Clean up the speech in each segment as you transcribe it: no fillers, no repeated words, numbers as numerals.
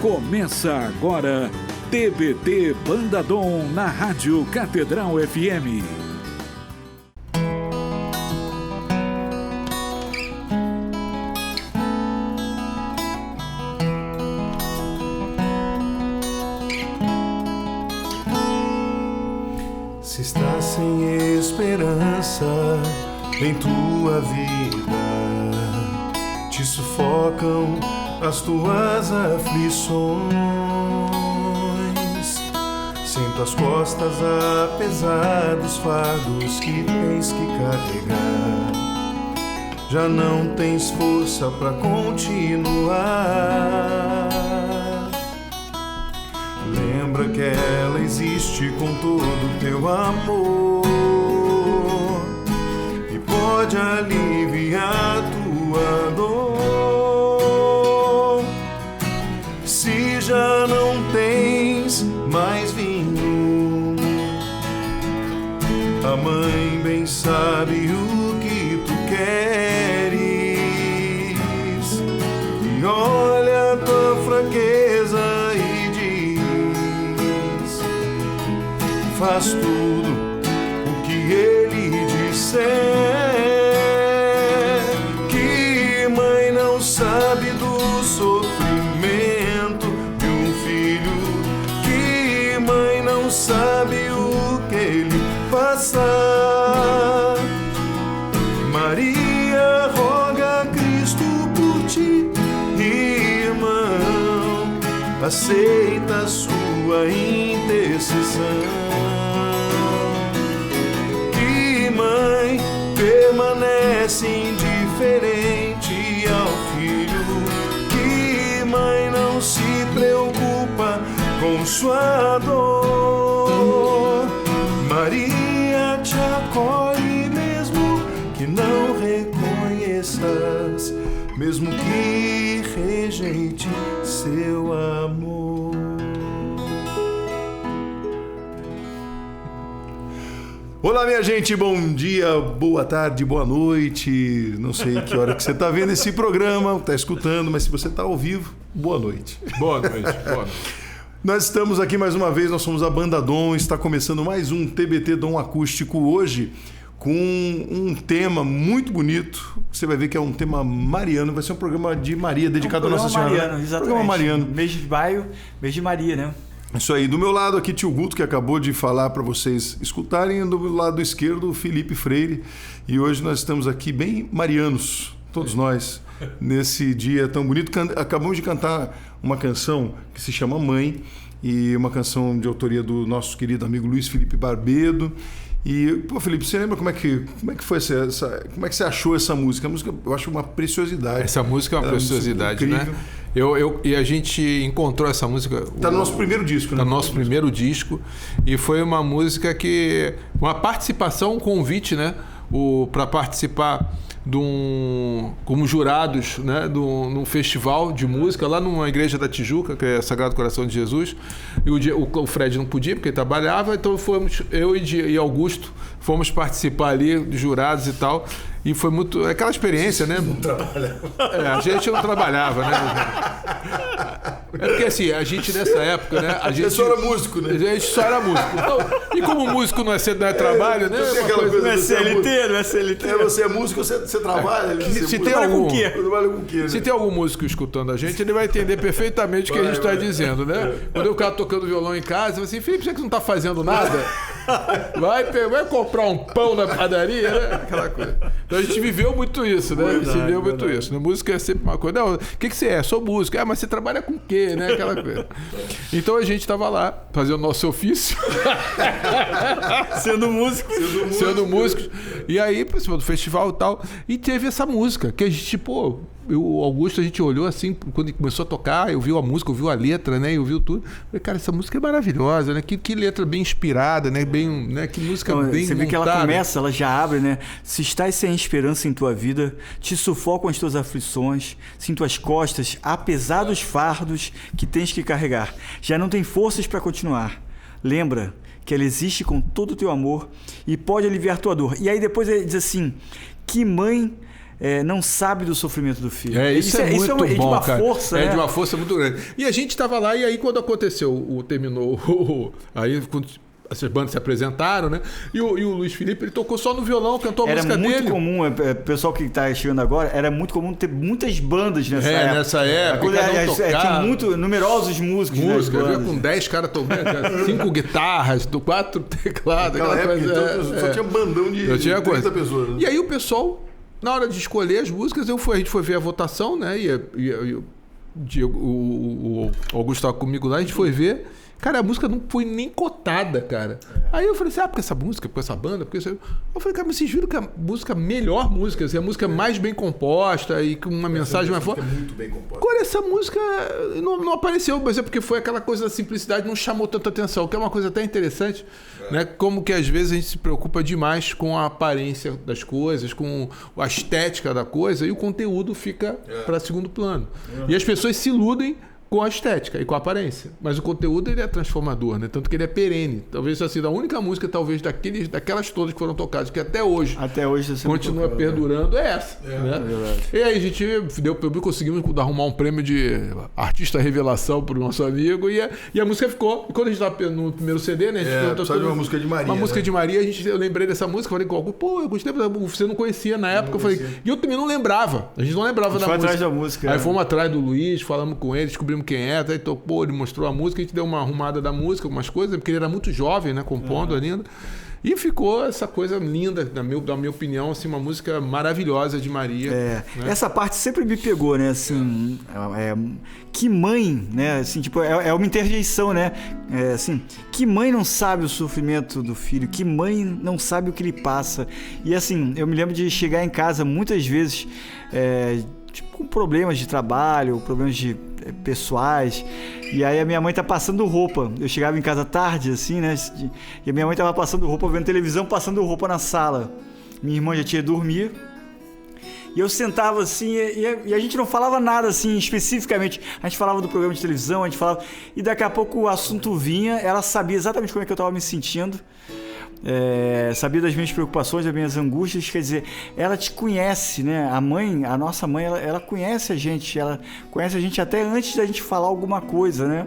Começa agora, TBT Banda Dom na Rádio Catedral FM. Se estás sem esperança em tua vida, te sufocam as tuas aflições. Sinto as costas apesar dos fardos que tens que carregar. Já não tens força pra continuar. Lembra que ela existe com todo o teu amor e pode aliviar tua dor. Se já não tens mais vinho, a mãe bem sabe o que tu queres e olha a tua fraqueza e diz: faz tudo o que ele disser. Que mãe não sabe do sofrimento de um filho? Que mãe não sabe o que ele passa? Maria roga a Cristo por ti, irmão, aceita a sua intercessão. Que mãe permanece indiferente ao filho? Que mãe não se preocupa com sua dor? Maria te acolhe mesmo que não reconheças, mesmo que rejeite seu amor. Olá, minha gente, bom dia, boa tarde, boa noite. Não sei que hora que você está vendo esse programa, está escutando, mas se você está ao vivo, boa noite. Boa noite, boa noite. Nós estamos aqui mais uma vez, nós somos a Banda Dom, está começando mais um TBT Dom Acústico hoje com um tema muito bonito. Você vai ver que é um tema mariano, vai ser um programa de Maria, dedicado à Nossa Senhora. Mariano, exatamente. Programa mariano. Mês de maio, mês de Maria, né? Isso aí. Do meu lado aqui, tio Guto, que acabou de falar para vocês escutarem, e do lado esquerdo, o Felipe Freire. E hoje nós estamos aqui bem marianos, todos nós, nesse dia tão bonito. Acabamos de cantar uma canção que se chama Mãe, e uma canção de autoria do nosso querido amigo Luiz Felipe Barbedo. E, pô, Felipe, você lembra como é que foi como é que você achou essa música? A música, eu acho uma preciosidade. Essa música é uma preciosidade, né? E a gente encontrou essa música... Tá no nosso primeiro disco, né? Tá no nosso primeiro disco. E foi uma música que... Uma participação, um convite, né? Para participar como jurados, né, num festival de música lá numa igreja da Tijuca, que é Sagrado Coração de Jesus. E o Fred não podia porque ele trabalhava, então fomos, eu e Augusto, fomos participar ali de jurados e tal. E foi muito... Aquela experiência, né? Não trabalhava. A gente não trabalhava, né? É porque assim, a gente nessa época, né? A gente só era músico, né? A gente só era músico. Então, e como músico não é trabalho, né? Não é CLT, não é CLT. Você é músico, você trabalha. Se tem algum, com o quê, né? Se tem algum músico escutando a gente, ele vai entender perfeitamente o que a gente está dizendo, né? Quando o cara tocando violão em casa, você assim, Felipe, você que não está fazendo nada? Vai comprar um pão na padaria, né? Aquela coisa. Então a gente viveu muito isso, né? Verdade, a gente viveu muito isso. Né? Música é sempre uma coisa. Não, o que você é? Sou músico. Mas você trabalha com o quê, né? Aquela coisa. Então a gente estava lá, fazendo o nosso ofício. Sendo músico. E aí, por cima do festival e tal, e teve essa música, que a gente, o Augusto, a gente olhou assim, quando ele começou a tocar, eu vi a música, eu vi a letra, né? Eu vi tudo. Falei, cara, essa música é maravilhosa, né? Que letra bem inspirada, né? Bem, né? Que música então, bem você vê montada. Que ela começa, ela já abre, né? Se estás sem esperança em tua vida, te sufocam as tuas aflições, sinto as costas, apesar dos fardos que tens que carregar. Já não tem forças para continuar. Lembra que ela existe com todo o teu amor e pode aliviar tua dor. E aí depois ele diz assim, que mãe não sabe do sofrimento do filho. Isso é muito bom, de uma cara. força, né? De uma força muito grande. E a gente tava lá, e aí quando aconteceu, terminou, aí quando essas bandas se apresentaram, né? E o Luiz Felipe, ele tocou só no violão, cantou a música dele. Era muito comum, pessoal que tá chegando agora, era muito comum ter muitas bandas nessa época. Nessa época. Tinha numerosos músicos. Música, com 10 caras tocando, 5 guitarras, 4 teclados. Naquela época, então, só tinha um bandão de 30 pessoas. Né? E aí o pessoal, na hora de escolher as músicas, a gente foi ver a votação, né? E o Augusto estava comigo lá, a gente foi ver. Cara, a música não foi nem cotada, cara. Aí eu falei assim, porque essa música, porque essa banda, porque isso... Eu falei, cara, mas vocês viram que a música, melhor música, assim, a música mais bem composta e com uma mensagem mais forte. É muito bem composta. Agora, essa música não apareceu, mas é porque foi aquela coisa da simplicidade, não chamou tanta atenção, que é uma coisa até interessante, né? Como que às vezes a gente se preocupa demais com a aparência das coisas, com a estética da coisa, e o conteúdo fica para segundo plano. E as pessoas se iludem com a estética e com a aparência. Mas o conteúdo, ele é transformador, né? Tanto que ele é perene. Talvez assim, a única música, talvez, daquelas todas que foram tocadas, que até hoje continua perdurando, é essa. Né? E aí a gente conseguimos arrumar um prêmio de artista revelação pro nosso amigo, e a música ficou. E quando a gente estava no primeiro CD, né? A gente precisava de uma música de Maria. Uma música de Maria, eu lembrei dessa música, falei, pô, eu gostei, você não conhecia na época, eu falei, e eu também não lembrava. A gente não lembrava da música. Atrás da música. Aí fomos atrás do Luiz, falamos com ele, descobrimos quem é, aí tocou, ele mostrou a música, a gente deu uma arrumada da música, algumas coisas, porque ele era muito jovem, né, compondo ainda. E ficou essa coisa linda, na minha opinião, assim, uma música maravilhosa de Maria. Né? Essa parte sempre me pegou, né, assim, que mãe, né, assim, tipo, é uma interjeição, né, assim, que mãe não sabe o sofrimento do filho, que mãe não sabe o que ele passa. E assim, eu me lembro de chegar em casa muitas vezes, tipo, com problemas de trabalho, problemas pessoais, e aí a minha mãe tá passando roupa. Eu chegava em casa tarde, assim, né? E a minha mãe tava passando roupa, vendo televisão, passando roupa na sala. Minha irmã já tinha dormido. E eu sentava assim, e a gente não falava nada assim especificamente. A gente falava do programa de televisão, a gente falava. E daqui a pouco o assunto vinha, ela sabia exatamente como é que eu tava me sentindo. Sabia das minhas preocupações, das minhas angústias, quer dizer, ela te conhece, né? A nossa mãe, ela conhece a gente até antes da gente falar alguma coisa, né?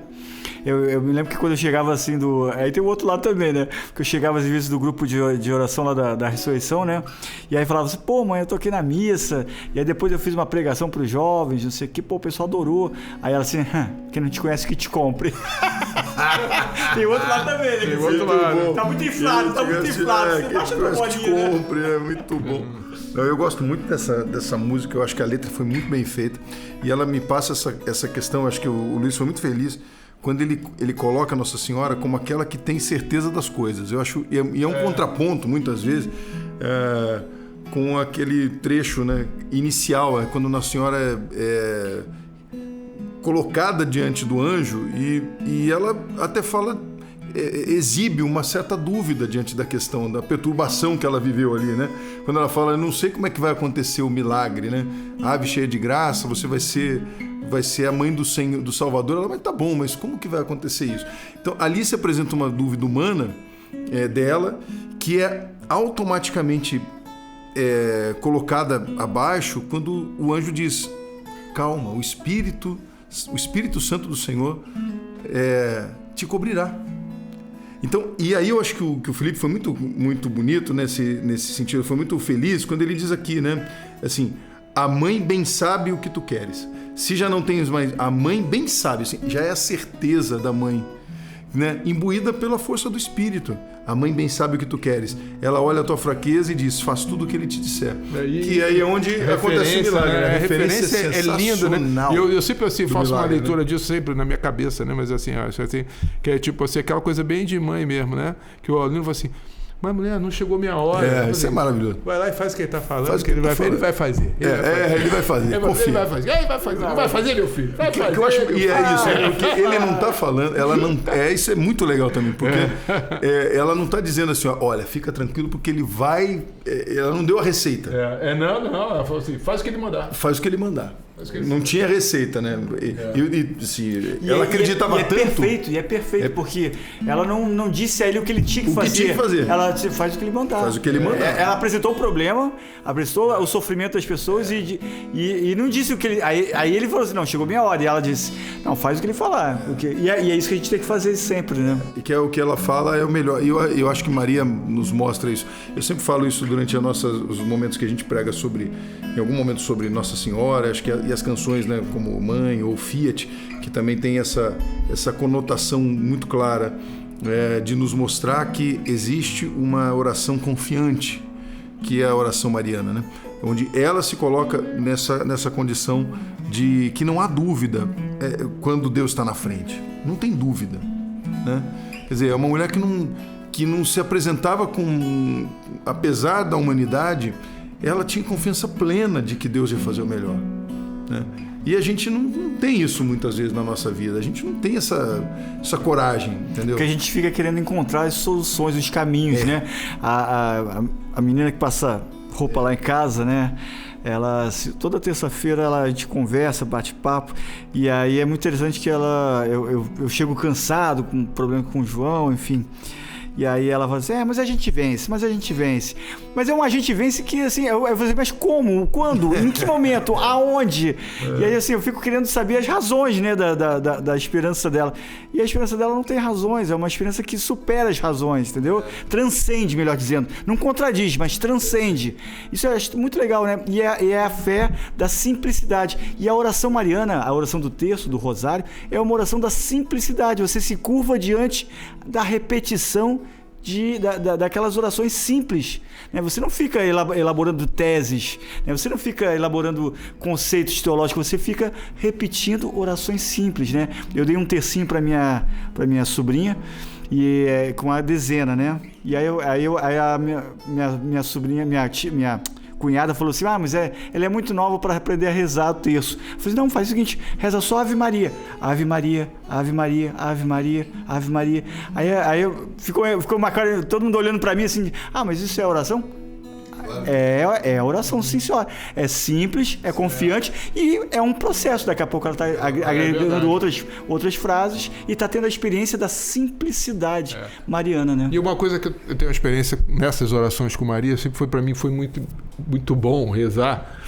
Eu me lembro que quando eu chegava assim aí tem o outro lado também, né? Porque eu chegava às vezes do grupo de oração lá da ressurreição, né? E aí falava assim, pô, mãe, eu tô aqui na missa, e aí depois eu fiz uma pregação pros jovens, não sei o que, pô, o pessoal adorou. Aí ela assim, quem não te conhece que te compre. Tem outro lado também, né? Tem outro lado. Tá muito inflado, você baixa no bolinho, compre, é muito bom. Eu gosto muito dessa música, eu acho que a letra foi muito bem feita, e ela me passa essa questão, acho que o Luiz foi muito feliz quando ele coloca Nossa Senhora como aquela que tem certeza das coisas. Eu acho, e é um contraponto, muitas vezes, com aquele trecho, né, inicial, quando Nossa Senhora é colocada diante do anjo, e ela até fala, exibe uma certa dúvida diante da questão da perturbação que ela viveu ali, né? Quando ela fala, eu não sei como é que vai acontecer o milagre, né? Ave cheia de graça, você vai ser a mãe do Senhor, do Salvador. Ela vai, tá bom, mas como que vai acontecer isso? Então, ali se apresenta uma dúvida humana dela, que é automaticamente colocada abaixo quando o anjo diz, calma, o Espírito Santo do Senhor te cobrirá. Então, e aí eu acho que o Felipe foi muito, muito bonito nesse sentido, foi muito feliz quando ele diz aqui, né? Assim, a mãe bem sabe o que tu queres. Se já não tens mais, a mãe bem sabe, assim, já é a certeza da mãe, né? Imbuída pela força do Espírito. A mãe bem sabe o que tu queres. Ela olha a tua fraqueza e diz, faz tudo o que ele te disser. Que aí é onde acontece o milagre. Né? A referência é linda, né? Eu sempre assim, faço milagre, uma leitura, né? disso sempre na minha cabeça, né? Mas assim, acho assim, que é tipo assim, aquela coisa bem de mãe mesmo, né? Que o aluno fala assim, mas mulher, não chegou minha hora. Isso é maravilhoso. Vai lá e faz o que ele tá falando, ele vai fazer. Ele vai fazer. Confia. Ele vai fazer. Não vai fazer, meu filho. Vai fazer. Eu acho, e é isso, porque ele não tá falando, ela não. Isso é muito legal também, porque ela não tá dizendo assim, olha, fica tranquilo, porque ele vai. Ela não deu a receita. Não. Ela falou assim, faz o que ele mandar. Faz o que ele mandar. Não tinha receita, né? Ela acreditava tanto. É perfeito, porque ela não disse a ele o que ele tinha que fazer. Ela faz o que ele mandava. Ela apresentou o problema, apresentou o sofrimento das pessoas e não disse o que ele... Aí ele falou assim, não, chegou minha hora. E ela disse, não, faz o que ele falar. E é isso que a gente tem que fazer sempre, né? E que é o que ela fala é o melhor. E eu acho que Maria nos mostra isso. Eu sempre falo isso durante os momentos que a gente prega em algum momento sobre Nossa Senhora, acho que e as canções, né, como Mãe ou Fiat, que também tem essa conotação muito clara de nos mostrar que existe uma oração confiante, que é a oração mariana, né? Onde ela se coloca nessa condição de que não há dúvida quando Deus está na frente. Não tem dúvida, né? Quer dizer, é uma mulher que não se apresentava apesar da humanidade, ela tinha confiança plena de que Deus ia fazer o melhor, né? E a gente não tem isso muitas vezes na nossa vida. A gente não tem essa coragem, entendeu? Porque a gente fica querendo encontrar as soluções, os caminhos, né? A menina que passa roupa lá em casa, né? Toda terça-feira a gente conversa, bate papo, e aí é muito interessante que eu chego cansado, com problema com o João, enfim. E aí ela fala assim, mas a gente vence. Mas a gente vence que, assim, eu vou dizer, mas como? Quando? Em que momento? Aonde? E aí, assim, eu fico querendo saber as razões, né, da esperança dela. E a esperança dela não tem razões, é uma esperança que supera as razões, entendeu? Transcende, melhor dizendo. Não contradiz, mas transcende. Isso eu acho muito legal, né? E é a fé da simplicidade. E a oração mariana, a oração do terço, do rosário, é uma oração da simplicidade. Você se curva diante da repetição daquelas orações simples, né? Você não fica elaborando teses, né? Você não fica elaborando conceitos teológicos, você fica repetindo orações simples, né? Eu dei um tercinho para minha sobrinha e com a dezena, né? E aí a minha sobrinha, minha cunhada falou assim, mas ela é muito nova para aprender a rezar o terço. Eu falei, não, faz o seguinte, reza só Ave Maria. Ave Maria, Ave Maria, Ave Maria, Ave Maria. Aí ficou uma cara, todo mundo olhando para mim assim, mas isso é oração? É oração, sim, senhora. É simples, é confiante e é um processo. Daqui a pouco ela está agregando outras frases e está tendo a experiência da simplicidade mariana, né? E uma coisa que eu tenho experiência nessas orações com Maria, sempre foi para mim, foi muito, muito bom rezar.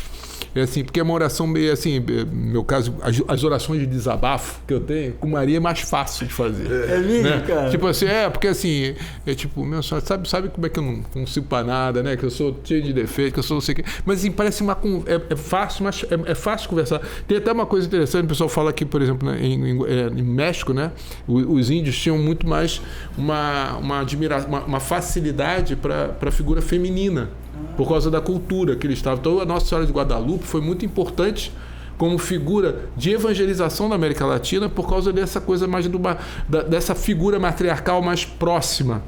É assim, porque é uma oração meio assim, no meu caso, as orações de desabafo que eu tenho, com Maria é mais fácil de fazer. É mesmo, né? cara? Tipo assim, porque assim, tipo, meu senhor, sabe como é que eu não consigo para nada, né? Que eu sou cheio de defeito, que eu sou não sei o quê. Mas assim, parece é fácil, mas é fácil conversar. Tem até uma coisa interessante, o pessoal fala aqui, por exemplo, né, em México, né? Os índios tinham muito mais uma admiração, uma facilidade para a figura feminina, por causa da cultura que eles estavam. Então, a Nossa Senhora de Guadalupe foi muito importante como figura de evangelização da América Latina por causa dessa coisa mais dessa figura matriarcal mais próxima,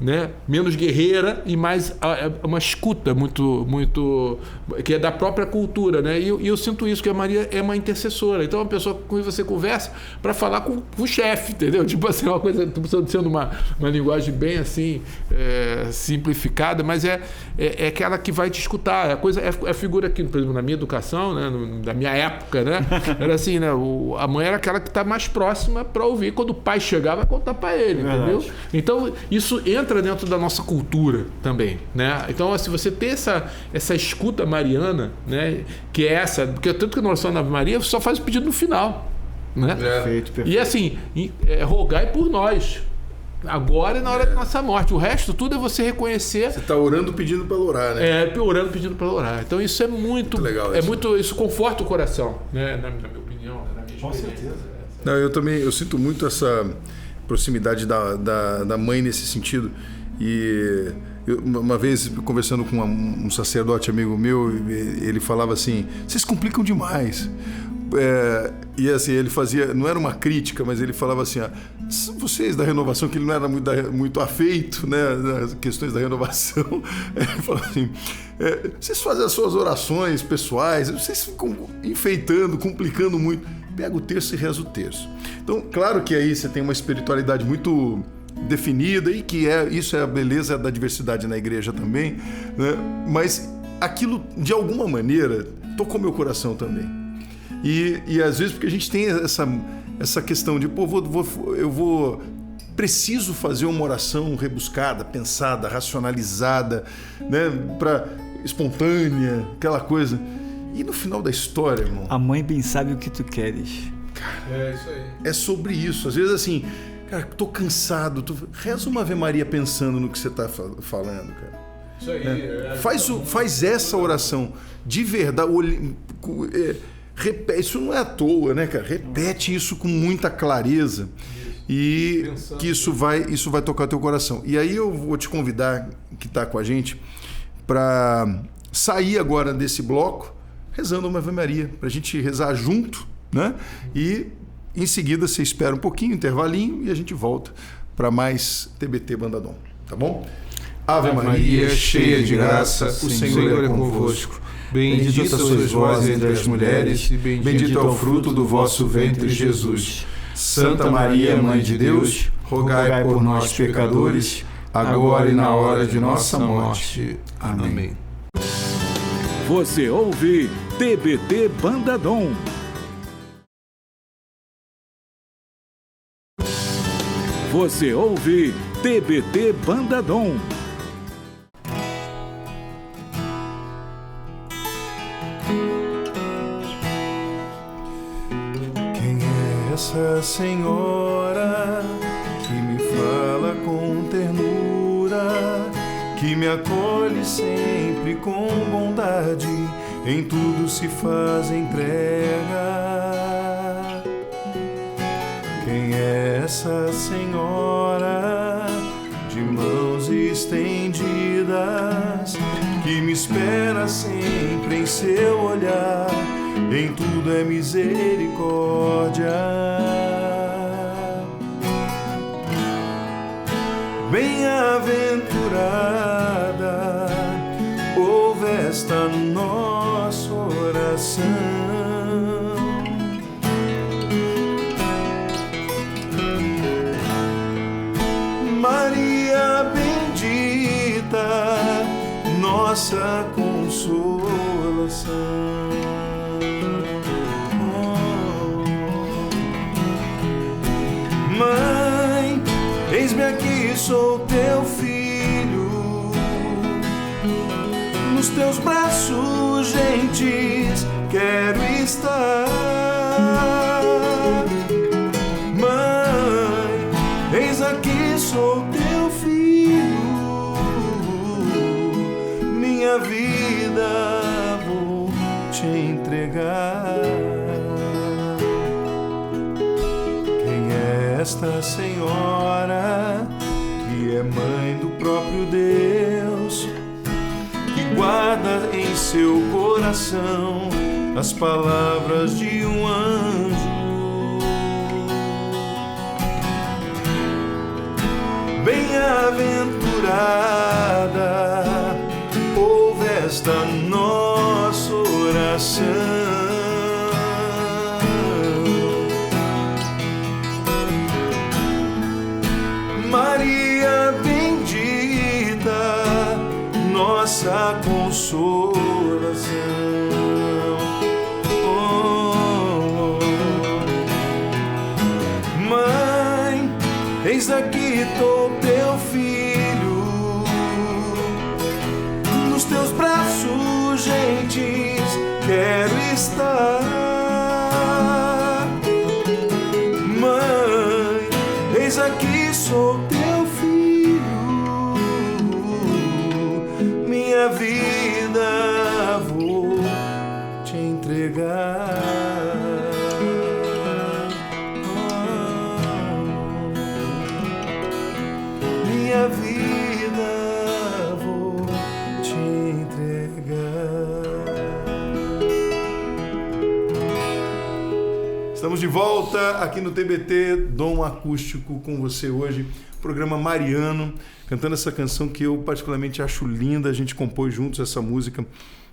né? Menos guerreira e mais uma escuta muito, muito que é da própria cultura, né? E eu sinto isso, que a Maria é uma intercessora. Então, é uma pessoa com quem você conversa para falar com o chefe, entendeu? Tipo assim, uma coisa, sendo uma linguagem bem assim, simplificada, mas é aquela que vai te escutar. É a figura que, por exemplo, na minha educação, né? Da minha época, né? Era assim, né? A mãe era aquela que está mais próxima para ouvir. Quando o pai chegar, vai contar para ele, entendeu? Então, isso entra dentro da nossa cultura também, né? Então, se você ter essa escuta mariana, né? Que é essa, porque tanto que na oração da Ave Maria só faz o pedido no final, né? Perfeito. E assim, rogai por nós, agora e na hora da nossa morte. O resto tudo é você reconhecer. Você está orando pedindo para orar, né? Orando pedindo para orar. Então isso é muito legal. Isso conforta o coração, né? Na minha opinião, na minha experiência. Com certeza. Não, eu sinto muito essa proximidade da mãe nesse sentido. E uma vez, conversando com um sacerdote amigo meu, ele falava assim, vocês complicam demais. E assim, ele fazia, não era uma crítica, mas ele falava assim, vocês da renovação, que ele não era muito afeito, né, nas questões da renovação, ele falava assim, vocês fazem as suas orações pessoais, vocês ficam enfeitando, complicando muito, pega o terço e reza o terço. Então, claro que aí você tem uma espiritualidade muito definida e que isso é a beleza da diversidade na igreja também, né? Mas aquilo, de alguma maneira, tocou meu coração também. E às vezes porque a gente tem essa questão de, pô, preciso fazer uma oração rebuscada, pensada, racionalizada, né, espontânea, aquela coisa. E no final da história, irmão... A mãe bem sabe o que tu queres. É isso aí. É sobre isso. Às vezes assim, cara, tô cansado. Reza uma Ave Maria pensando no que você tá falando, cara. Isso aí. Faz essa oração de verdade. Repete, isso não é à toa, né, cara? Repete isso com muita clareza. E pensando, que isso vai tocar teu coração. E aí eu vou te convidar, que tá com a gente, para sair agora desse bloco rezando uma Ave Maria, pra gente rezar junto, né? E em seguida você espera um pouquinho, intervalinho, e a gente volta para mais TBT Bandadom, tá bom? Ave Maria, cheia de graça, o Senhor é convosco. Bendita sois vós entre as mulheres, e bendito é o fruto do vosso ventre, Jesus. Santa Maria, Mãe de Deus, rogai por nós, pecadores, agora e na hora de nossa morte. Amém. Você ouve TBT Bandadom. Você ouve TBT Bandadom. Quem é essa senhora que me fala com ternura, que me acolhe sempre com bondade, em tudo se faz entrega? Quem é essa senhora de mãos estendidas, que me espera sempre em seu olhar, em tudo é misericórdia? Bem-aventurada, ouve esta nossa oração. Maria bendita, nossa consolação. Mãe, eis-me aqui, sou teu filho, nos teus braços gentis quero estar. Mãe, eis aqui, sou teu filho, minha vida vou te entregar. Esta senhora que é mãe do próprio Deus, que guarda em seu coração as palavras de um anjo. Bem-aventurada, ouve esta nossa oração. Maria bendita, nossa consolação. Oh, mãe, eis aqui tô teu filho, nos teus braços gentis quero estar. Mãe, eis aqui sou teu filho, minha vida vou te entregar. Minha vida vou te entregar. Estamos de volta aqui no TBT Dom Acústico com você hoje, programa mariano, cantando essa canção que eu particularmente acho linda. A gente compôs juntos essa música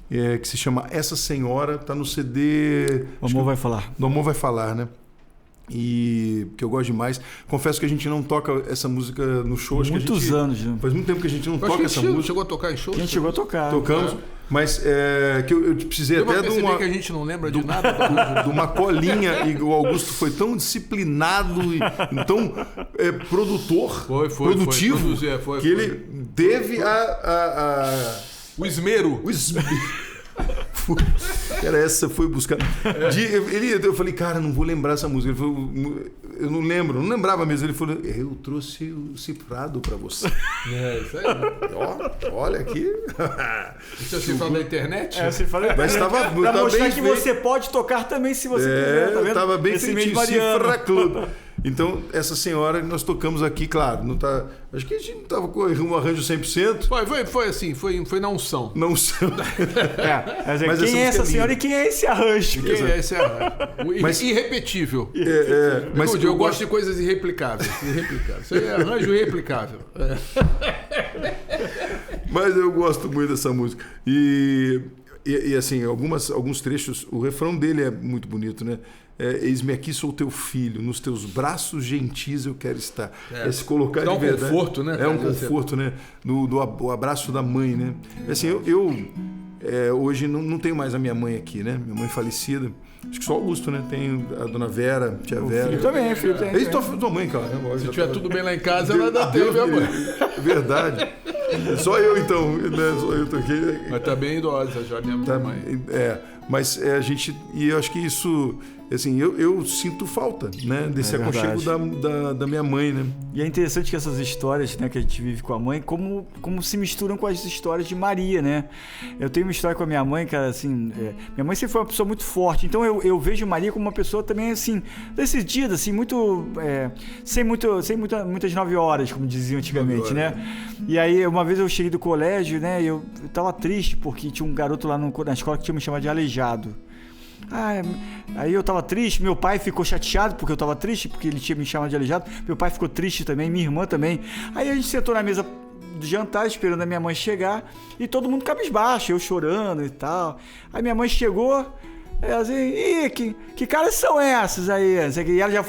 que se chama Essa Senhora, tá no CD... O Amor Vai Falar. Do Amor Vai Falar, né? E que eu gosto demais. Confesso que a gente não toca essa música no show. Muitos anos, né? Faz muito tempo que a gente não toca essa música. Chegou a tocar em show? A gente chegou a tocar. Tocamos. Mas que eu precisei até de uma... que a gente não lembra de nada. De uma colinha, e o Augusto foi tão disciplinado e tão produtor, produtivo, que ele teve o esmero. Cara, essa foi buscar. Eu falei, cara, não vou lembrar essa música. Ele falou, eu não lembrava mesmo. Ele falou, eu trouxe o cifrado pra você. Isso aí. Olha aqui. Isso é o cifrado da internet? Você fala, mas estava pra mostrar bem que feito. você pode tocar também se você quiser. Tá vendo? Tava bem Esse feitinho, mês Mariano. Cifra Club. Então, essa senhora nós tocamos aqui, claro, não tá, acho que a gente não estava com um arranjo 100%. Foi assim, foi na unção. Não sei. Mas quem é essa senhora e quem é esse arranjo? Quem é esse arranjo? Irrepetível. Mas eu gosto de coisas irreplicáveis. Isso aí é arranjo irreplicável. Mas eu gosto muito dessa música. E assim, alguns trechos, o refrão dele é muito bonito, né? Eis-me aqui, sou teu filho, nos teus braços gentis eu quero estar. Se colocar de verdade. É um conforto, né? É um conforto, né? O abraço da mãe, né? Assim, eu hoje não tenho mais a minha mãe aqui, né? Minha mãe falecida. Acho que só o Augusto, né? Tem a dona Vera, tia Vera. Filho também, filho tem. E tua mãe, cara. Se tiver tudo bem lá em casa, ela dá tempo, minha mãe. Verdade. Só eu, então. Né? Só eu tô aqui. Mas tá bem idosa já, minha mãe. Mas a gente... E eu acho que isso... Assim, eu sinto falta, né? Desse aconchego da minha mãe, né? E é interessante que essas histórias, né, que a gente vive com a mãe, como se misturam com as histórias de Maria, né? Eu tenho uma história com a minha mãe, cara, assim... minha mãe sempre foi uma pessoa muito forte, então eu vejo Maria como uma pessoa também, assim, decidida, assim, muito... sem muitas 9 horas, como diziam antigamente, né? E aí, uma vez eu cheguei do colégio, né, e eu tava triste, porque tinha um garoto lá na escola que tinha me chamado de aleijado. Aí eu tava triste, meu pai ficou chateado porque eu tava triste, porque ele tinha me chamado de aleijado, meu pai ficou triste também, minha irmã também. Aí a gente sentou na mesa de jantar, esperando a minha mãe chegar, e todo mundo cabisbaixo, eu chorando e tal. Aí minha mãe chegou, ela assim, que caras são essas aí? E ela já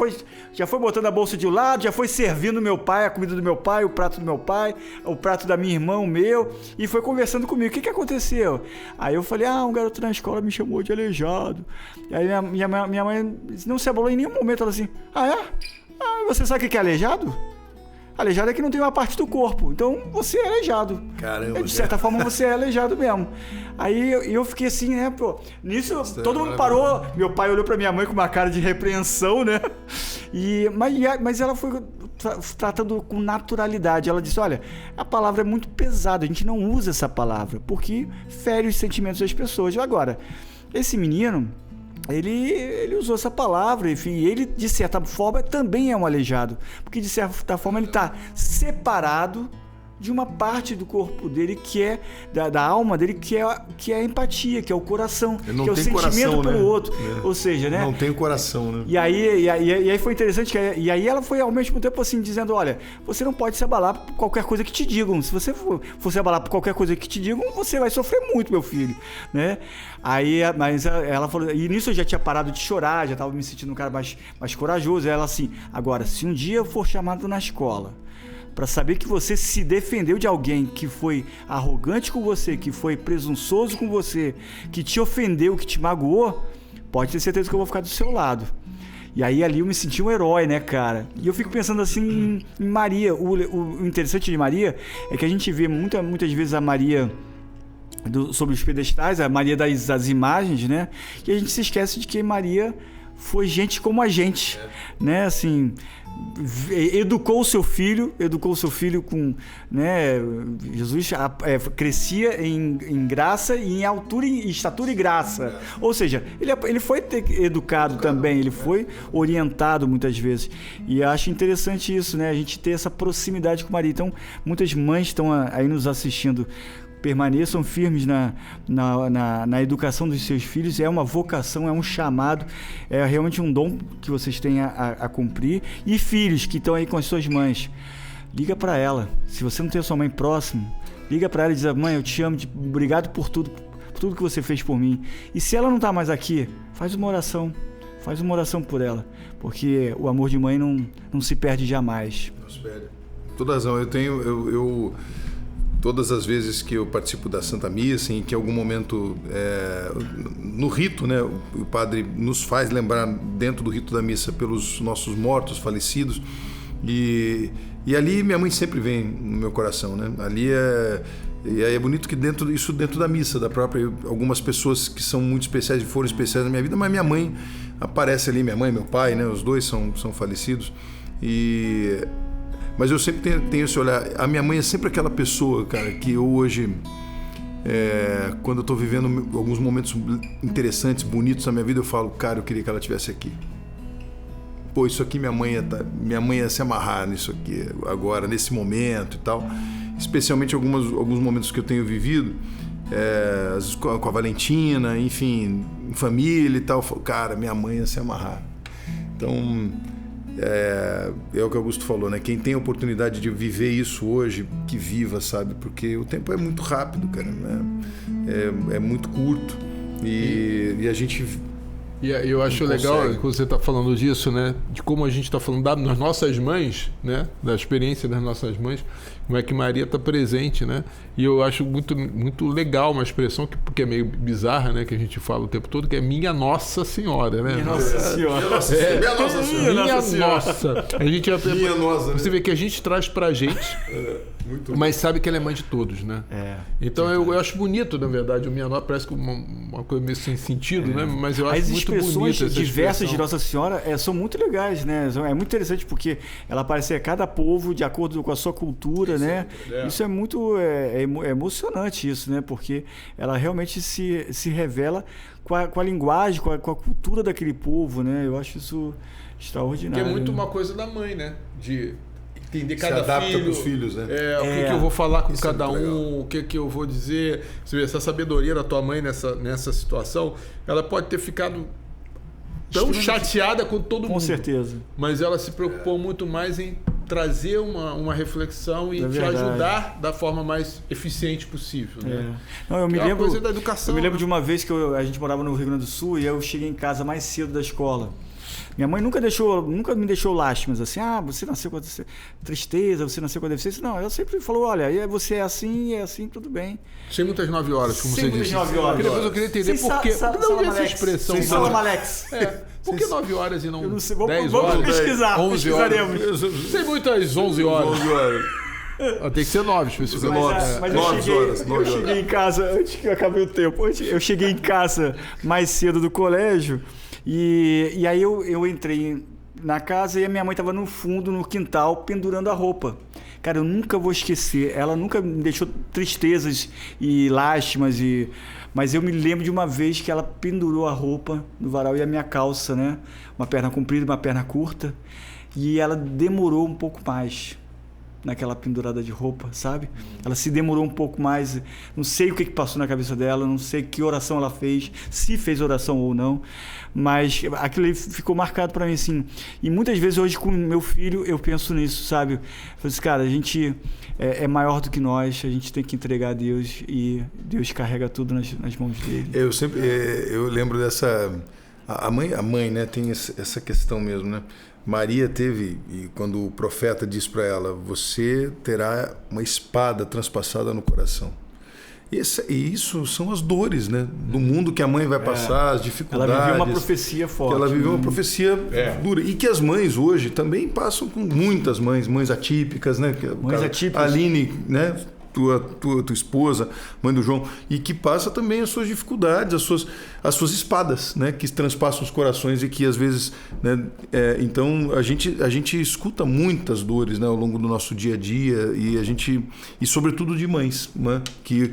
foi botando a bolsa de um lado, já foi servindo meu pai, a comida do meu pai, o prato do meu pai, o prato da minha irmã, o meu, e foi conversando comigo. O que aconteceu? Aí eu falei, um garoto na escola me chamou de aleijado. E aí minha mãe não se abalou em nenhum momento, ela assim, você sabe o que é aleijado? Aleijado é que não tem uma parte do corpo. Então, você é aleijado. Caramba. De certa forma, você é aleijado mesmo. Aí eu fiquei assim, né, pô. Nisso, todo mundo parou. Meu pai olhou pra minha mãe com uma cara de repreensão, né? Mas ela foi tratando com naturalidade. Ela disse, olha, a palavra é muito pesada. A gente não usa essa palavra, porque fere os sentimentos das pessoas. Agora, esse menino... Ele usou essa palavra, enfim, ele de certa forma também é um aleijado, porque de certa forma ele está separado de uma parte do corpo dele que é da alma dele que é a empatia, que é o coração, que é o sentimento pelo outro, ou seja, né? Não tem coração, né? E aí foi interessante e aí ela foi ao mesmo tempo assim dizendo, olha, você não pode se abalar por qualquer coisa que te digam. Se você for se abalar por qualquer coisa que te digam, você vai sofrer muito, meu filho, né? Mas ela falou, e nisso eu já tinha parado de chorar, já estava me sentindo um cara mais corajoso. Ela assim, agora, se um dia eu for chamado na escola para saber que você se defendeu de alguém que foi arrogante com você, que foi presunçoso com você, que te ofendeu, que te magoou, pode ter certeza que eu vou ficar do seu lado. E aí ali eu me senti um herói, né, cara? E eu fico pensando assim em Maria. O interessante de Maria é que a gente vê muitas vezes a Maria sobre os pedestais, a Maria das imagens, né? E a gente se esquece de que Maria foi gente como a gente, né? Assim, educou o seu filho com, né? Jesus crescia em graça e em altura, em estatura e graça. Ou seja, ele foi educado também, ele foi orientado muitas vezes. E acho interessante isso, né? A gente ter essa proximidade com Maria. Então, muitas mães estão aí nos assistindo. Permaneçam firmes na educação dos seus filhos. É uma vocação, é um chamado, é realmente um dom que vocês têm a cumprir. E filhos que estão aí com as suas mães, liga para ela. Se você não tem a sua mãe próximo, liga para ela e diz, mãe, eu te amo, obrigado por tudo que você fez por mim. E se ela não está mais aqui, faz uma oração por ela, porque o amor de mãe não se perde jamais. Não se perde. Toda razão. todas as vezes que eu participo da Santa Missa, em que em algum momento, no rito, né, o padre nos faz lembrar dentro do rito da missa pelos nossos mortos, falecidos, e ali minha mãe sempre vem no meu coração, né? Ali e aí é bonito que dentro da missa, da própria, algumas pessoas que são muito especiais e foram especiais na minha vida, mas minha mãe aparece ali, minha mãe e meu pai, né? Os dois são falecidos. Mas eu sempre tenho esse olhar. A minha mãe é sempre aquela pessoa, cara, que eu hoje, quando eu tô vivendo alguns momentos interessantes, bonitos na minha vida, eu falo, cara, eu queria que ela estivesse aqui. Pô, isso aqui minha mãe ia se amarrar nisso aqui agora, nesse momento e tal. Especialmente alguns momentos que eu tenho vivido, com a Valentina, enfim, em família e tal. Eu falo, cara, minha mãe ia se amarrar. Então, é o que o Augusto falou, né? Quem tem a oportunidade de viver isso hoje, que viva, sabe? Porque o tempo é muito rápido, cara, né? É muito curto e a gente... E eu acho legal que você está falando disso, né? De como a gente está falando das nossas mães, né? Da experiência das nossas mães, como é que Maria está presente, né? E eu acho muito, muito legal uma expressão que é meio bizarra, né? Que a gente fala o tempo todo, que é Minha Nossa Senhora, né? Minha Nossa Senhora. Minha Nossa Senhora. Minha Nossa. A gente Minha nossa, você vê que a gente traz pra gente, mas sabe que ela é mãe de todos, né? Então eu acho bonito, na verdade, o Minha Nossa parece que uma coisa meio sem sentido, né? Mas eu acho muito expressões diversas de expressão. Nossa Senhora são muito legais, né? É muito interessante porque ela aparece a cada povo de acordo com a sua cultura, né? Isso é muito emocionante, isso, né? Porque ela realmente se revela com a linguagem, com a cultura daquele povo, né? Eu acho isso extraordinário. Que é muito uma coisa da mãe, né? De entender cada se adapta filho. para os filhos, né? O que eu vou falar com Isso cada é muito legal. o que eu vou dizer. Você vê, essa sabedoria da tua mãe nessa situação, ela pode ter ficado tão chateada com todo mundo. Com certeza. Mas ela se preocupou muito mais em trazer uma reflexão e te ajudar da forma mais eficiente possível. Né? Não, eu me É uma lembro, coisa da educação. eu me lembro né? de uma vez que a gente morava no Rio Grande do Sul e eu cheguei em casa mais cedo da escola. Minha mãe nunca me deixou lástimas, assim, você nasceu com tristeza, você nasceu com deficiência. Não, ela sempre falou, olha, você é assim, tudo bem. Sem muitas 9 horas, como você disse. 9 horas. Depois eu queria entender por quê. Por que não essa expressão? Sem Salomalex. Por que 9 horas e não, Eu não sei, 10 vamos horas? pesquisar, 11 horas. pesquisaremos. Sem muitas 11 horas. Tem que ser 9, especificamente. Mas eu cheguei em casa, antes que eu acabei o tempo, eu cheguei em casa mais cedo do colégio e aí eu entrei na casa e a minha mãe estava no fundo, no quintal, pendurando a roupa. Cara, eu nunca vou esquecer, ela nunca me deixou tristezas e lástimas, mas eu me lembro de uma vez que ela pendurou a roupa no varal e a minha calça, né? Uma perna comprida e uma perna curta, e ela demorou um pouco mais naquela pendurada de roupa, sabe? Ela se demorou um pouco mais, não sei o que passou na cabeça dela, não sei que oração ela fez, se fez oração ou não, mas aquilo ali ficou marcado para mim, assim. E muitas vezes hoje com meu filho eu penso nisso, sabe? Eu falei assim, cara, a gente é maior do que nós, a gente tem que entregar a Deus e Deus carrega tudo nas mãos dele. Eu lembro dessa... A mãe, né, tem essa questão mesmo, né? Maria teve, e quando o profeta diz para ela, você terá uma espada transpassada no coração. E isso são as dores, né, do mundo que a mãe vai passar, as dificuldades. Ela viveu uma profecia forte. Ela viveu uma profecia dura. E que as mães hoje também passam com muitas mães atípicas, né? Mães atípicas. A Aline, né? Tua esposa, mãe do João, e que passa também as suas dificuldades, as suas espadas, né, que transpassam os corações e que às vezes, né, então a gente escuta muitas dores, né, ao longo do nosso dia a dia e sobretudo de mães, né, que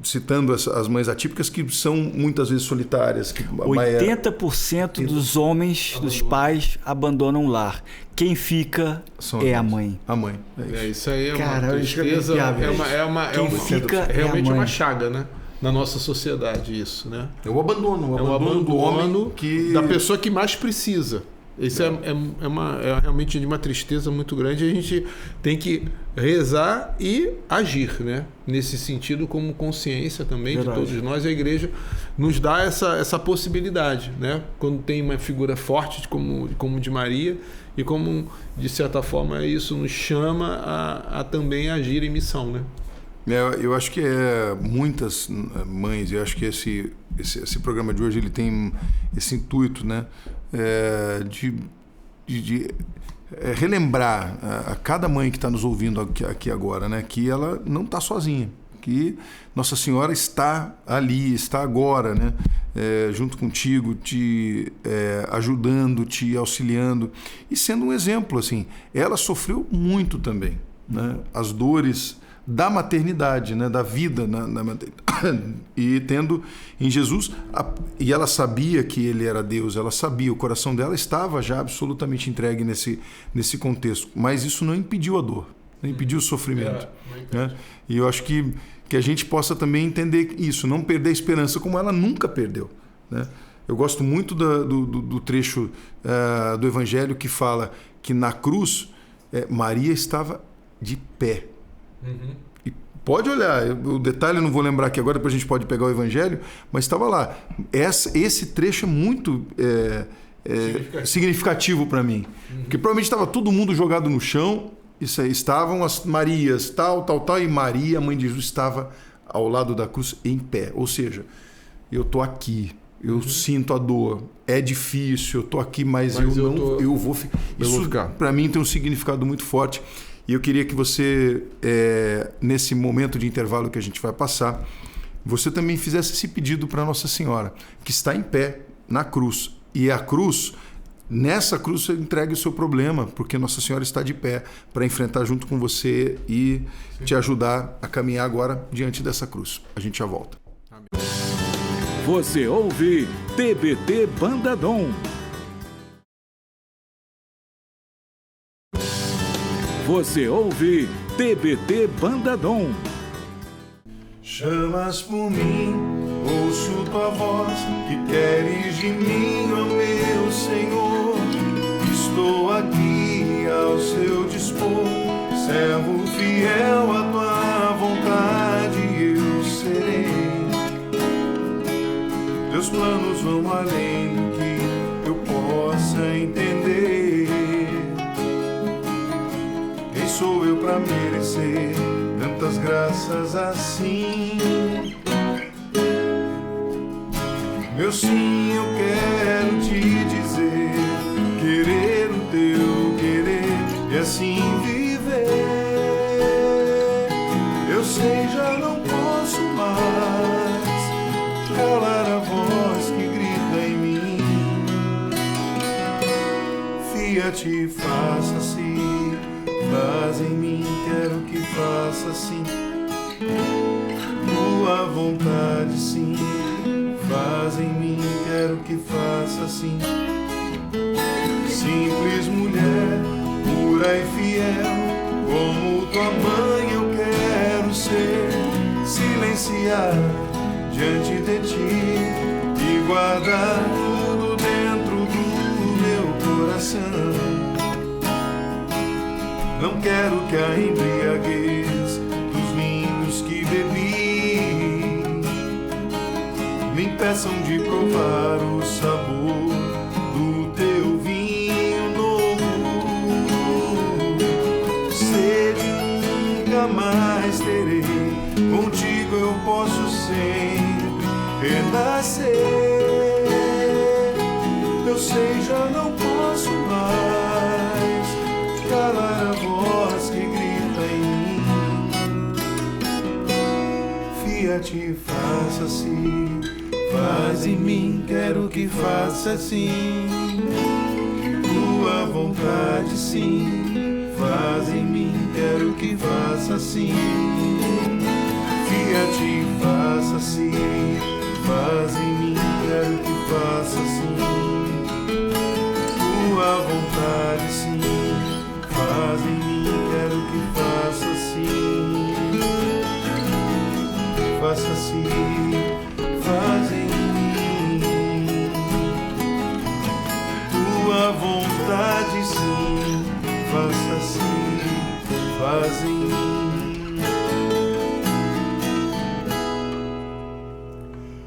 citando as mães atípicas que são muitas vezes solitárias. 80% dos homens, dos pais, abandonam o lar. Quem fica é a mãe. A mãe. Isso aí é Cara, uma tristeza, fica realmente uma chaga, né? Na nossa sociedade, isso, né? É o abandono. É o abandono que... da pessoa que mais precisa. Isso é realmente de uma tristeza muito grande. A gente tem que rezar e agir, né? Nesse sentido, como consciência também. Verdade. De todos nós. A igreja nos dá essa possibilidade, né? Quando tem uma figura forte como de Maria, e como, de certa forma, isso nos chama a também agir em missão, né? Eu acho que muitas mães, eu acho que esse programa de hoje ele tem esse intuito, né? De relembrar a cada mãe que está nos ouvindo aqui agora, né? Que ela não está sozinha, que Nossa Senhora está ali, está agora, né? Junto contigo, te ajudando, te auxiliando e sendo um exemplo, assim. Ela sofreu muito também, né? As dores da maternidade, né? Da vida na maternidade. E tendo em Jesus, e ela sabia que ele era Deus, ela sabia, o coração dela estava já absolutamente entregue nesse contexto, mas isso não impediu a dor, não impediu o sofrimento, né? E eu acho que a gente possa também entender isso, não perder a esperança como ela nunca perdeu, né? Eu gosto muito do trecho do Evangelho que fala que na cruz Maria estava de pé. E pode olhar, o detalhe eu não vou lembrar aqui agora, depois a gente pode pegar o Evangelho, mas estava lá. Esse trecho é muito significativo para mim, porque provavelmente estava todo mundo jogado no chão, isso aí, estavam as Marias, tal, e Maria, a mãe de Jesus, estava ao lado da cruz em pé, ou seja, eu estou aqui, eu sinto a dor, é difícil, eu estou aqui, mas eu vou ficar. Isso para mim tem um significado muito forte. E eu queria que você, nesse momento de intervalo que a gente vai passar, você também fizesse esse pedido para Nossa Senhora, que está em pé na cruz. E a cruz, nessa cruz você entregue o seu problema, porque Nossa Senhora está de pé para enfrentar junto com você e te ajudar a caminhar agora diante dessa cruz. A gente já volta. Amém. Você ouve TBT Banda Dom. Você ouve TBT Banda Dom. Chamas por mim, ouço tua voz, que queres de mim, ó meu Senhor. Estou aqui ao seu dispor, servo fiel à tua vontade eu serei. Teus planos vão além do que eu possa entender. Sou eu para merecer tantas graças assim? Meu sim, eu quero te dizer, querer o teu querer e assim viver. Eu sei, já não posso mais calar a voz que grita em mim. Fiat, faça assim. Faz em mim, quero que faça assim. Tua vontade, sim. Faz em mim, quero que faça assim. Simples mulher, pura e fiel, como tua mãe eu quero ser. Silenciar diante de ti e guardar tudo dentro do meu coração. Não quero que a embriaguez dos vinhos que bebi me impeçam de provar o sabor do teu vinho novo. Sede nunca mais terei, contigo eu posso sempre renascer. Eu sei, já não posso mais calar a voz que grita em mim. Fiat, faça assim. Faz em mim, quero que faça assim. Tua vontade, sim. Faz em mim, quero que faça assim. Fiat, faça assim. Faz em mim, quero que faça assim. Tua vontade, sim. Faz em mim, quero que faça assim. Faça assim, faz em mim. Tua tua vontade, sim, faça assim, faz em mim.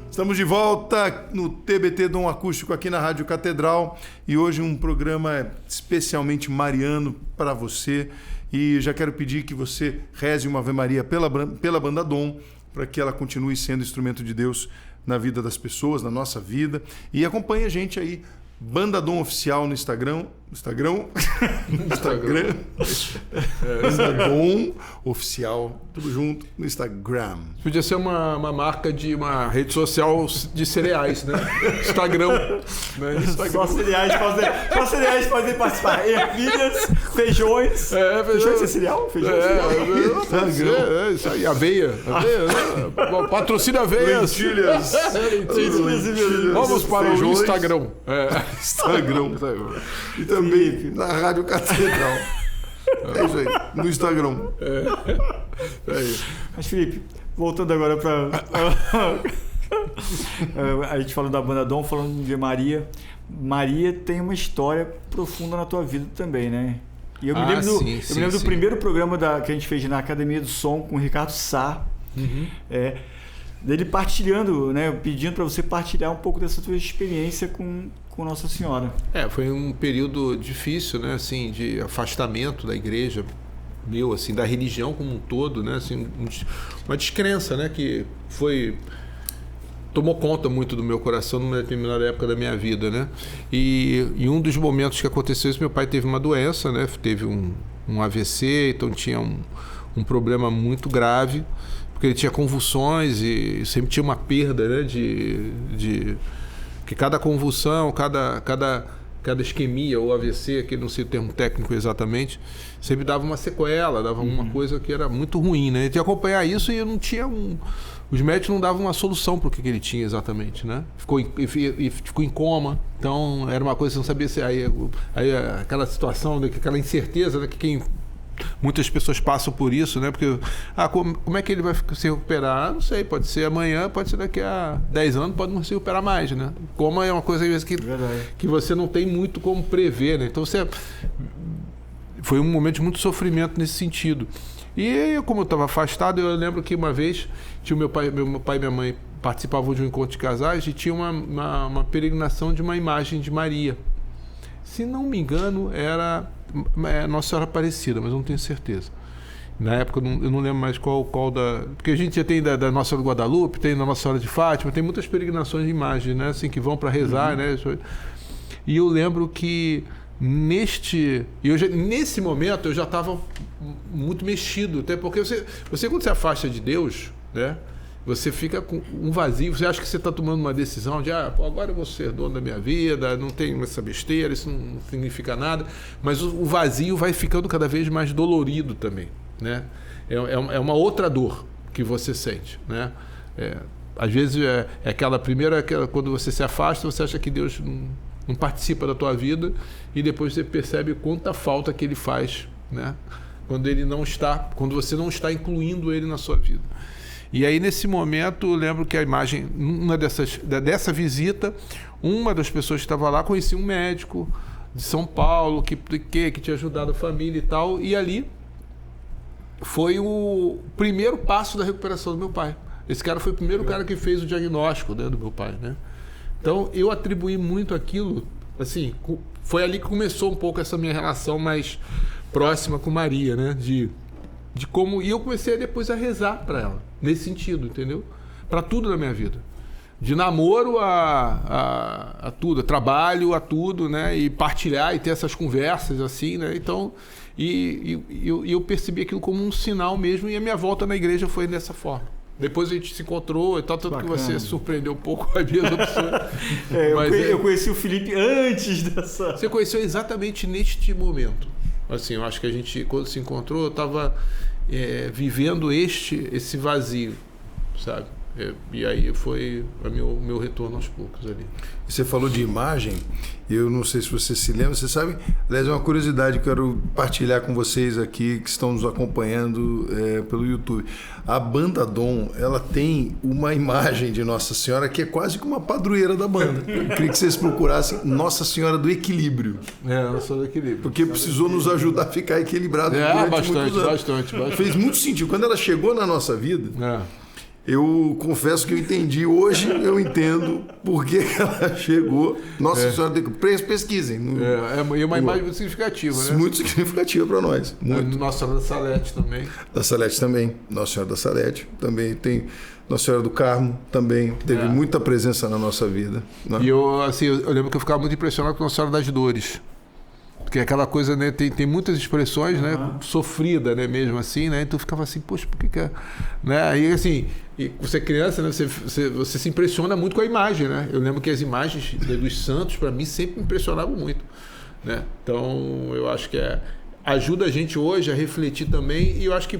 Estamos de volta no TBT Dom Acústico aqui na Rádio Catedral e hoje um programa especialmente mariano para você. E já quero pedir que você reze uma Ave Maria pela Banda Dom, para que ela continue sendo instrumento de Deus na vida das pessoas, na nossa vida. E acompanhe a gente aí, Banda Dom Oficial no Instagram. Instagram Dom Oficial, tudo junto no Instagram. Podia ser uma marca de uma rede social de cereais, né? Instagram. Né? Só cereais podem participar. Ervilhas, feijões. Feijões é cereal? Feijões Instagram. Isso aí, aveia. Né? Patrocínio aveias. Lentilhas. Vamos para feijões. o Instagram. Instagram. E também na Rádio Catedral. É isso aí, no Instagram. Mas, Felipe, voltando agora para a gente falando da Banda Dom, falando de Maria. Maria tem uma história profunda na tua vida também, né? E eu me lembro do primeiro programa que a gente fez na Academia do Som com o Ricardo Sá. Dele partilhando, né, pedindo para você partilhar um pouco dessa tua experiência com Nossa Senhora. Foi um período difícil, né, assim, de afastamento da igreja, assim, da religião como um todo, né, assim, uma descrença, né, que tomou conta muito do meu coração numa determinada época da minha vida, né, e um dos momentos que aconteceu isso, meu pai teve uma doença, né, teve um AVC, então tinha um problema muito grave, porque ele tinha convulsões e sempre tinha uma perda, né, que cada convulsão, cada isquemia ou AVC, que não sei o termo técnico exatamente, sempre dava uma sequela, dava uma coisa que era muito ruim, né? Ele tinha que acompanhar isso e eu não tinha os médicos não davam uma solução para o que ele tinha exatamente, né? Ficou em coma, então era uma coisa que você não sabia se aí aquela situação, né, aquela incerteza, né, que muitas pessoas passam por isso, né? Porque, como é que ele vai se recuperar? Não sei, pode ser amanhã, pode ser daqui a 10 anos, pode não se recuperar mais, né? Coma é uma coisa às vezes que você não tem muito como prever, né? Então foi um momento de muito sofrimento nesse sentido. E eu, como eu estava afastado, eu lembro que uma vez tinha meu pai e minha mãe participavam de um encontro de casais e tinha uma peregrinação de uma imagem de Maria. Se não me engano, era Nossa Senhora Aparecida, mas não tenho certeza. Na época eu não lembro mais qual da... Porque a gente já tem da Nossa Senhora de Guadalupe, tem da Nossa Senhora de Fátima, tem muitas peregrinações de imagem, né? Assim, que vão para rezar, né? E eu lembro que nesse momento eu já estava muito mexido, até porque você quando se afasta de Deus, né? Você fica com um vazio, você acha que você está tomando uma decisão de agora eu vou ser dono da minha vida, não tem essa besteira, isso não significa nada, mas o vazio vai ficando cada vez mais dolorido também, né? É uma outra dor que você sente, né? Às vezes é aquela primeira, quando você se afasta, você acha que Deus não participa da tua vida e depois você percebe quanta falta que Ele faz, né? Quando você não está incluindo Ele na sua vida. E aí, nesse momento, eu lembro que a imagem, dessa visita, uma das pessoas que estava lá conhecia um médico de São Paulo que tinha ajudado a família e tal, e ali foi o primeiro passo da recuperação do meu pai. Esse cara foi o primeiro cara que fez o diagnóstico, né, do meu pai, né? Então, eu atribuí muito aquilo, assim, foi ali que começou um pouco essa minha relação mais próxima com Maria, né, de como... E eu comecei depois a rezar para ela, nesse sentido, entendeu? Para tudo na minha vida. De namoro a tudo, a trabalho, a tudo, né? E partilhar e ter essas conversas assim, né? Então, eu percebi aquilo como um sinal mesmo e a minha volta na igreja foi dessa forma. Depois a gente se encontrou e tal, tanto que você surpreendeu um pouco as minhas opções. Eu conheci o Felipe antes dessa... Você conheceu exatamente neste momento. Assim, eu acho que a gente, quando se encontrou, eu estava vivendo esse vazio, sabe? E aí foi o meu retorno aos poucos ali. Você falou de imagem, eu não sei se você se lembra, você sabe, aliás, é uma curiosidade que eu quero partilhar com vocês aqui que estão nos acompanhando pelo YouTube. A Banda Dom, ela tem uma imagem de Nossa Senhora que é quase como uma padroeira da banda. Eu queria que vocês procurassem Nossa Senhora do Equilíbrio. Nossa Senhora do Equilíbrio. Porque precisou nos ajudar a ficar equilibrado durante muitos anos. Bastante. Fez muito sentido. Quando ela chegou na nossa vida... Eu confesso que eu entendi. Hoje eu entendo por que ela chegou. Nossa Senhora, pesquisem. E uma imagem muito significativa, né? Muito significativa para nós. Muito. Nossa Senhora da Salete também. Da Salete também. Nossa Senhora da Salete também. Tem Nossa Senhora do Carmo também. Teve muita presença na nossa vida. Né? E eu lembro que eu ficava muito impressionado com Nossa Senhora das Dores. Porque aquela coisa, né, tem muitas expressões, né, sofrida, né, mesmo assim, né, então eu ficava assim, poxa, por que é, né, aí assim, e você é criança, né, você se impressiona muito com a imagem, né, eu lembro que as imagens dos santos, para mim, sempre me impressionavam muito, né, então eu acho que ajuda a gente hoje a refletir também, e eu acho que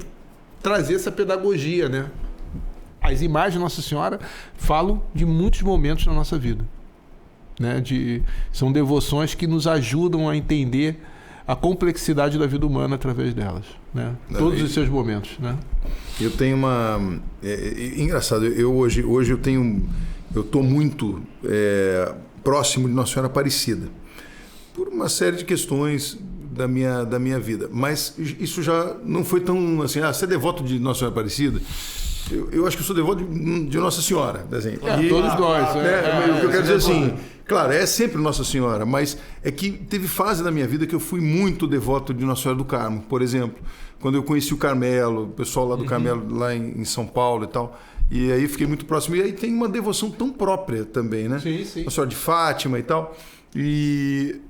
trazer essa pedagogia, né, as imagens de Nossa Senhora falam de muitos momentos na nossa vida. Né, são devoções que nos ajudam a entender a complexidade da vida humana através delas, né? Todos os seus momentos, né? Eu tenho uma... engraçado, hoje eu estou muito próximo de Nossa Senhora Aparecida, por uma série de questões da minha vida, mas isso já não foi tão assim, você é devoto de Nossa Senhora Aparecida? Eu acho que eu sou devoto de Nossa Senhora. Assim. Todos nós. O que eu quero dizer assim, claro, é sempre Nossa Senhora, mas é que teve fase da minha vida que eu fui muito devoto de Nossa Senhora do Carmo, por exemplo. Quando eu conheci o Carmelo, o pessoal lá do Carmelo, lá em São Paulo e tal. E aí fiquei muito próximo. E aí tem uma devoção tão própria também, né? Sim. Nossa Senhora de Fátima e tal. E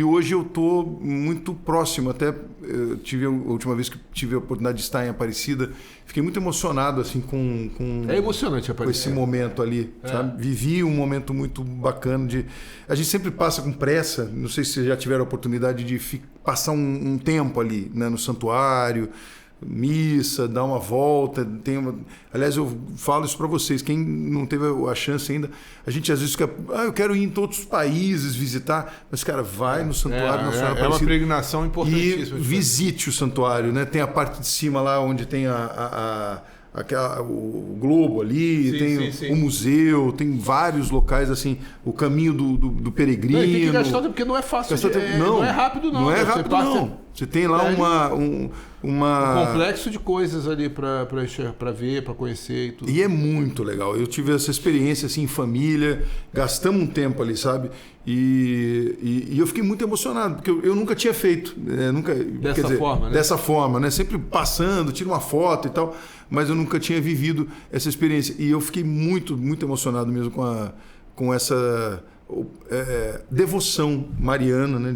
hoje eu estou muito próximo, até a última vez que tive a oportunidade de estar em Aparecida, fiquei muito emocionado assim com é emocionante com esse momento ali, sabe? Vivi um momento muito bacana a gente sempre passa com pressa, não sei se vocês já tiveram a oportunidade de passar um tempo ali, né, no santuário, missa, dar uma volta, aliás, eu falo isso para vocês, quem não teve a chance ainda, a gente às vezes fica, eu quero ir em todos os países visitar, mas cara, vai no santuário Nossa Senhora Aparecida. É uma peregrinação importantíssima. E visite o santuário, né? Tem a parte de cima lá onde tem o globo ali, o museu, tem vários locais assim, o caminho do peregrino. Tem que gastar tempo, porque não é fácil, não é rápido não. Não é rápido não. Você tem lá um complexo de coisas ali para ver, para conhecer e tudo. E é muito legal. Eu tive essa experiência assim em família, gastamos um tempo ali, sabe? E eu fiquei muito emocionado, porque eu nunca tinha feito. Dessa forma, né? Sempre passando, tiro uma foto e tal, mas eu nunca tinha vivido essa experiência. E eu fiquei muito, muito emocionado mesmo com essa... devoção mariana, né,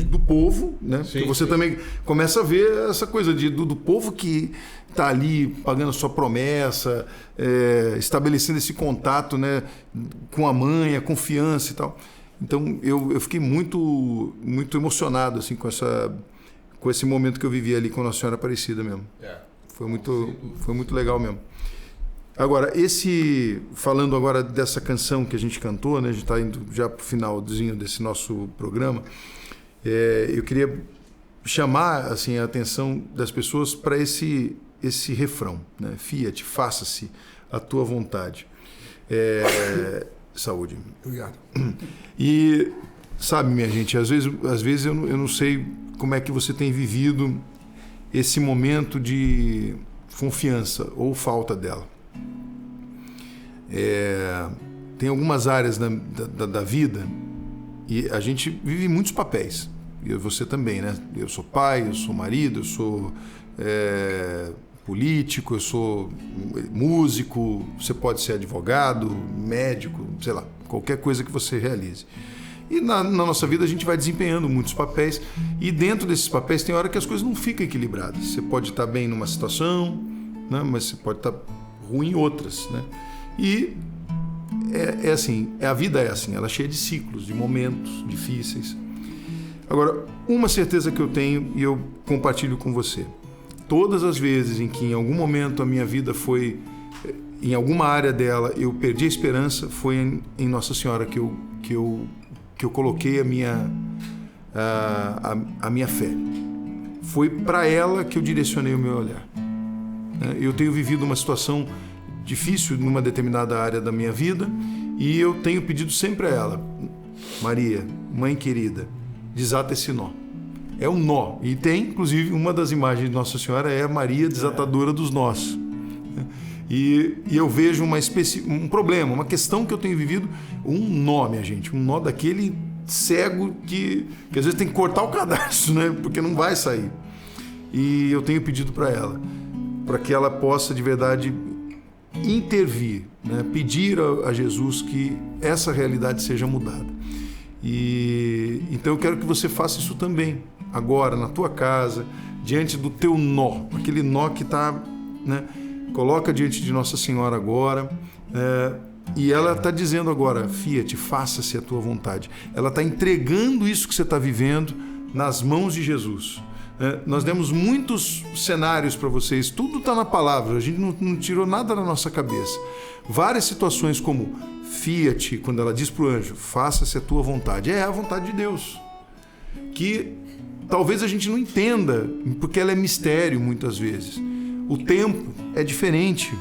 do povo, né? Sim, você também começa a ver essa coisa do povo que está ali pagando a sua promessa, estabelecendo esse contato, né, com a mãe, a confiança e tal. Então eu fiquei muito, muito emocionado assim, com esse momento que eu vivi ali com Nossa Senhora Aparecida mesmo. Foi muito legal mesmo. Agora, falando agora dessa canção que a gente cantou, né? A gente está indo já para o finalzinho desse nosso programa. Eu queria chamar assim, a atenção das pessoas para esse refrão, né? Fiat, faça-se a tua vontade. Saúde. Obrigado. E sabe, minha gente, às vezes eu não sei como é que você tem vivido esse momento de confiança ou falta dela. Tem algumas áreas da vida e a gente vive muitos papéis, e você também, né? Eu sou pai, eu sou marido, eu sou político, eu sou músico, você pode ser advogado, médico, sei lá, qualquer coisa que você realize. E na nossa vida a gente vai desempenhando muitos papéis, e dentro desses papéis tem hora que as coisas não ficam equilibradas. Você pode estar bem numa situação, né? Mas você pode estar ruim em outras, né? E assim, a vida é assim, ela é cheia de ciclos, de momentos difíceis. Agora, uma certeza que eu tenho e eu compartilho com você: todas as vezes em que em algum momento a minha vida foi em alguma área dela eu perdi a esperança, foi em Nossa Senhora que eu coloquei a minha fé. Foi para ela que eu direcionei o meu olhar. Eu tenho vivido uma situação difícil numa determinada área da minha vida e eu tenho pedido sempre a ela: Maria, mãe querida, desata esse nó. É um nó. E tem, inclusive, uma das imagens de Nossa Senhora é a Maria desatadora dos nós. E eu vejo um problema, uma questão que eu tenho vivido, um nó, minha gente, um nó daquele cego que às vezes tem que cortar o cadastro, né? Porque não vai sair. E eu tenho pedido para ela, para que ela possa de verdade intervir, né? Pedir a Jesus que essa realidade seja mudada. E então eu quero que você faça isso também, agora, na tua casa, diante do teu nó, aquele nó que está, né? Coloca diante de Nossa Senhora agora, e ela está dizendo agora: Fiat, faça-se a tua vontade. Ela está entregando isso que você está vivendo nas mãos de Jesus. Nós demos muitos cenários para vocês, tudo está na palavra, a gente não tirou nada da nossa cabeça. Várias situações como Fiat, quando ela diz para o anjo: faça-se a tua vontade, é a vontade de Deus, que talvez a gente não entenda, porque ela é mistério muitas vezes. O tempo é diferente,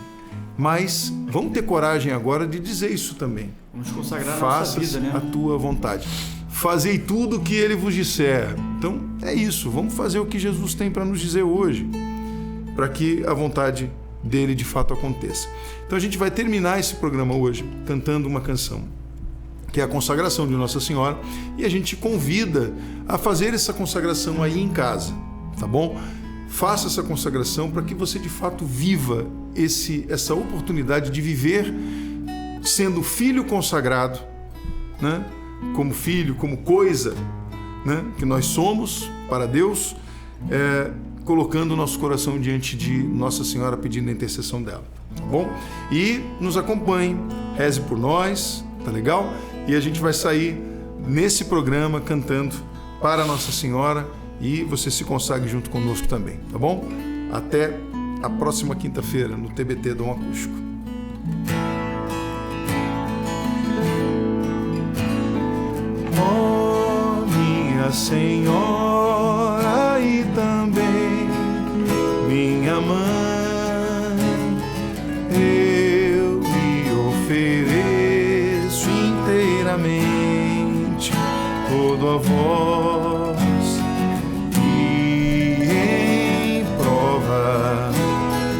mas vamos ter coragem agora de dizer isso também. Vamos consagrar a nossa vida, né? A tua vontade. Fazei tudo o que ele vos disser. Então, é isso. Vamos fazer o que Jesus tem para nos dizer hoje, para que a vontade dele de fato aconteça. Então, a gente vai terminar esse programa hoje cantando uma canção, que é a consagração de Nossa Senhora, e a gente convida a fazer essa consagração aí em casa, tá bom? Faça essa consagração para que você de fato viva essa oportunidade de viver sendo filho consagrado, né? Como filho, como coisa, né? Que nós somos para Deus, colocando o nosso coração diante de Nossa Senhora, pedindo a intercessão dela, tá bom? E nos acompanhe, reze por nós, tá legal? E a gente vai sair nesse programa cantando para Nossa Senhora, e você se consagre junto conosco também, tá bom? Até a próxima quinta-feira no TBT Dom Acústico. Oh, minha Senhora e também minha mãe, eu me ofereço inteiramente todo a vós,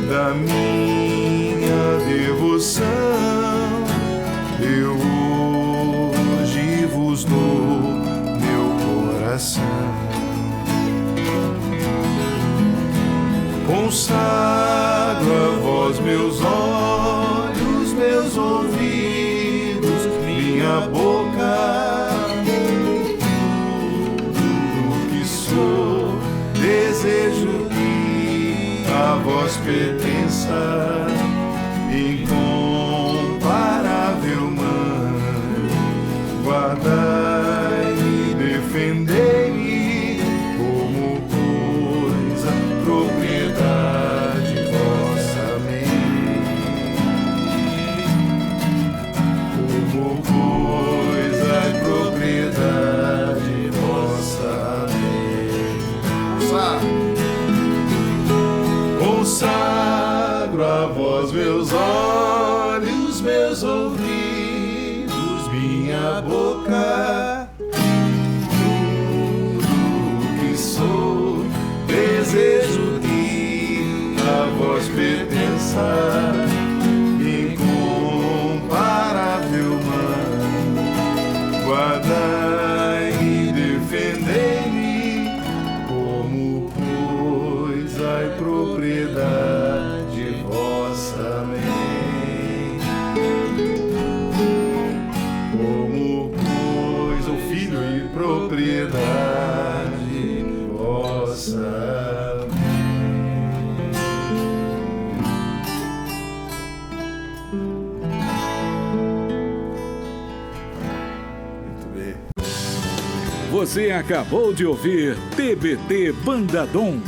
da minha devoção, eu hoje vos dou meu coração. Consagro a vós meus olhos, meus ouvidos, minha boca, tudo que sou, desejo a vós pertença, incomparável Mãe, guardai-me, defendei-me como coisa, propriedade vossa, amém. Como coisa e propriedade vossa, amém. Consagro a vós meus olhos, meus ouvidos, minha boca, tudo que sou, desejo que a vós pertença, incomparável Mãe, guardai e defendei-me como coisa e propriedade vossa, amém. Como coisa, o filho e propriedade vossa, amém. Muito bem. Você acabou de ouvir TBT Banda Dom.